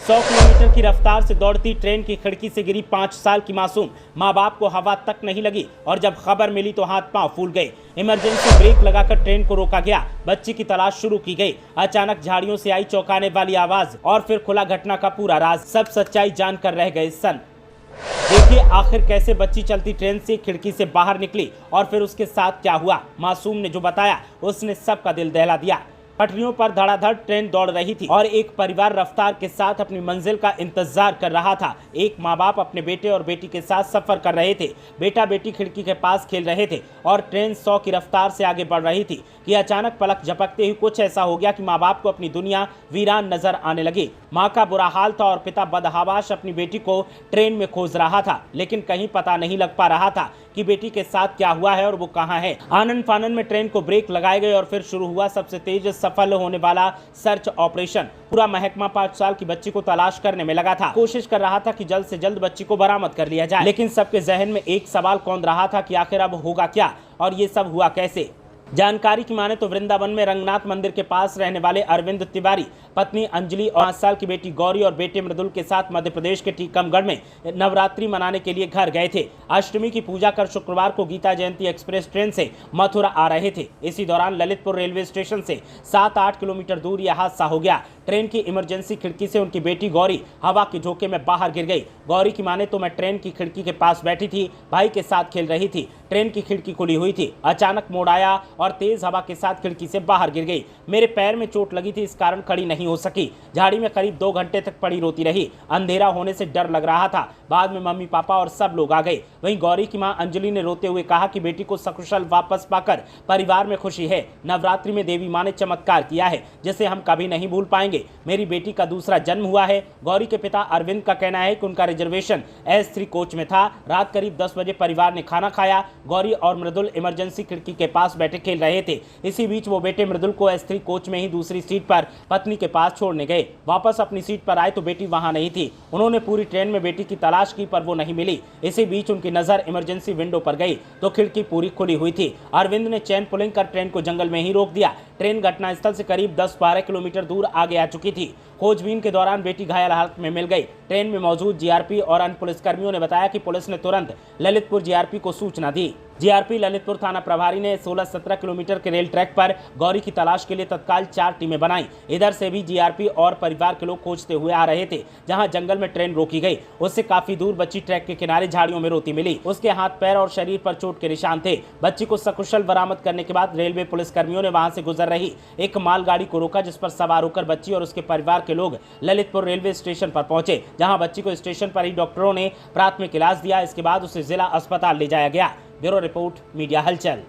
100 kilometre की रफ्तार से दौड़ती ट्रेन की खिड़की से गिरी 5 साल की मासूम। मां बाप को हवा तक नहीं लगी और जब खबर मिली तो हाथ पांव फूल गए। इमरजेंसी ब्रेक लगाकर ट्रेन को रोका गया। बच्ची की तलाश शुरू की गई। अचानक झाड़ियों से आई चौंकाने वाली आवाज और फिर खुला घटना का पूरा राज। सब सच्चाई जानकर रह गए सन। देखिए आखिर कैसे बच्ची चलती ट्रेन से खिड़की से बाहर निकली और फिर उसके साथ क्या हुआ। मासूम ने जो बताया उसने सबका दिल दहला दिया। पटरियों पर धड़ाधड़ ट्रेन दौड़ रही थी और एक परिवार रफ्तार के साथ अपनी मंजिल का इंतजार कर रहा था। एक माँ बाप अपने बेटे और बेटी के साथ सफर कर रहे थे। बेटा बेटी खिड़की के पास खेल रहे थे और ट्रेन 100 की रफ्तार से आगे बढ़ रही थी कि अचानक पलक झपकते ही कुछ ऐसा हो गया कि माँ बाप को अपनी दुनिया वीरान नजर आने लगी। माँ का बुरा हाल था और पिता बदहवाश अपनी बेटी को ट्रेन में खोज रहा था, लेकिन कहीं पता नहीं लग पा रहा था कि बेटी के साथ क्या हुआ है और वो कहाँ है। आनन फानन में ट्रेन को ब्रेक लगाए गए और फिर शुरू हुआ सबसे तेज सफल होने वाला सर्च ऑपरेशन। पूरा महकमा 5 साल की बच्ची को तलाश करने में लगा था। कोशिश कर रहा था कि जल्द से जल्द बच्ची को बरामद कर लिया जाए, लेकिन सबके जहन में एक सवाल कौन रहा था कि आखिर अब होगा क्या और ये सब हुआ कैसे। जानकारी की माने तो वृंदावन में रंगनाथ मंदिर के पास रहने वाले अरविंद तिवारी पत्नी अंजलि और 5 साल की बेटी गौरी और बेटे मृदुल के साथ मध्य प्रदेश के टीकमगढ़ में नवरात्रि मनाने के लिए घर गए थे। अष्टमी की पूजा कर शुक्रवार को गीता जयंती एक्सप्रेस ट्रेन से मथुरा आ रहे थे। इसी दौरान ललितपुर रेलवे स्टेशन से 7-8 किलोमीटर दूर यह हादसा हो गया। ट्रेन की इमरजेंसी खिड़की से उनकी बेटी गौरी हवा के झोंके में बाहर गिर गई। गौरी की माने तो मैं ट्रेन की खिड़की के पास बैठी थी, भाई के साथ खेल रही थी। ट्रेन की खिड़की खुली हुई थी। अचानक मोड़ आया और तेज हवा के साथ खिड़की से बाहर गिर गई। मेरे पैर में चोट लगी थी, इस कारण खड़ी नहीं हो सकी। झाड़ी में करीब 2 घंटे तक पड़ी रोती रही। अंधेरा होने से डर लग रहा था। बाद में मम्मी पापा और सब लोग आ गए। वहीं गौरी की मां अंजलि ने रोते हुए कहा कि बेटी को सकुशल वापस पाकर परिवार में खुशी है। नवरात्रि में देवी मां ने चमत्कार किया है जिसे हम कभी नहीं भूल पाएंगे। मेरी बेटी का दूसरा जन्म हुआ है। गौरी के पिता अरविंद का कहना है कि उनका रिजर्वेशन S3 कोच में था। रात करीब 10 बजे परिवार ने खाना खाया। गौरी और मृदुल इमरजेंसी खिड़की के पास बैठे खेल रहे थे। इसी बीच वो बेटे मृदुल को S3 कोच में ही दूसरी सीट पर पत्नी के पास छोड़ने गए। वापस अपनी सीट पर आए तो बेटी वहां नहीं थी। उन्होंने पूरी ट्रेन में बेटी की तलाश की पर वो नहीं मिली। इसी बीच उनकी नजर इमरजेंसी विंडो पर गई तो खिड़की पूरी खुली हुई थी। अरविंद ने चैन पुलिंग कर ट्रेन को जंगल में ही रोक दिया। ट्रेन घटनास्थल से करीब 10-12 किलोमीटर दूर आगे आ चुकी थी। खोजबीन के दौरान बेटी घायल हालत में मिल गई। ट्रेन में मौजूद जीआरपी और अन्य पुलिसकर्मियों ने बताया कि पुलिस ने तुरंत ललितपुर जीआरपी को सूचना दी। जीआरपी ललितपुर थाना प्रभारी ने 16-17 किलोमीटर के रेल ट्रैक पर गौरी की तलाश के लिए तत्काल 4 टीमें बनाई। इधर से भी जीआरपी और परिवार के लोग खोजते हुए आ रहे थे। जहां जंगल में ट्रेन रोकी गई उससे काफी दूर बच्ची ट्रैक के किनारे झाड़ियों में रोती मिली। उसके हाथ पैर और शरीर पर चोट के निशान थे। बच्ची को सकुशल बरामद करने के बाद रेलवे पुलिसकर्मियों ने वहां से गुजर रही एक मालगाड़ी को रोका, जिस पर सवार होकर बच्ची और उसके परिवार के लोग ललितपुर रेलवे स्टेशन पर पहुंचे। जहां बच्ची को स्टेशन पर ही डॉक्टरों ने प्राथमिक इलाज दिया। इसके बाद उसे जिला अस्पताल ले जाया गया। ब्यूरो रिपोर्ट, मीडिया हलचल।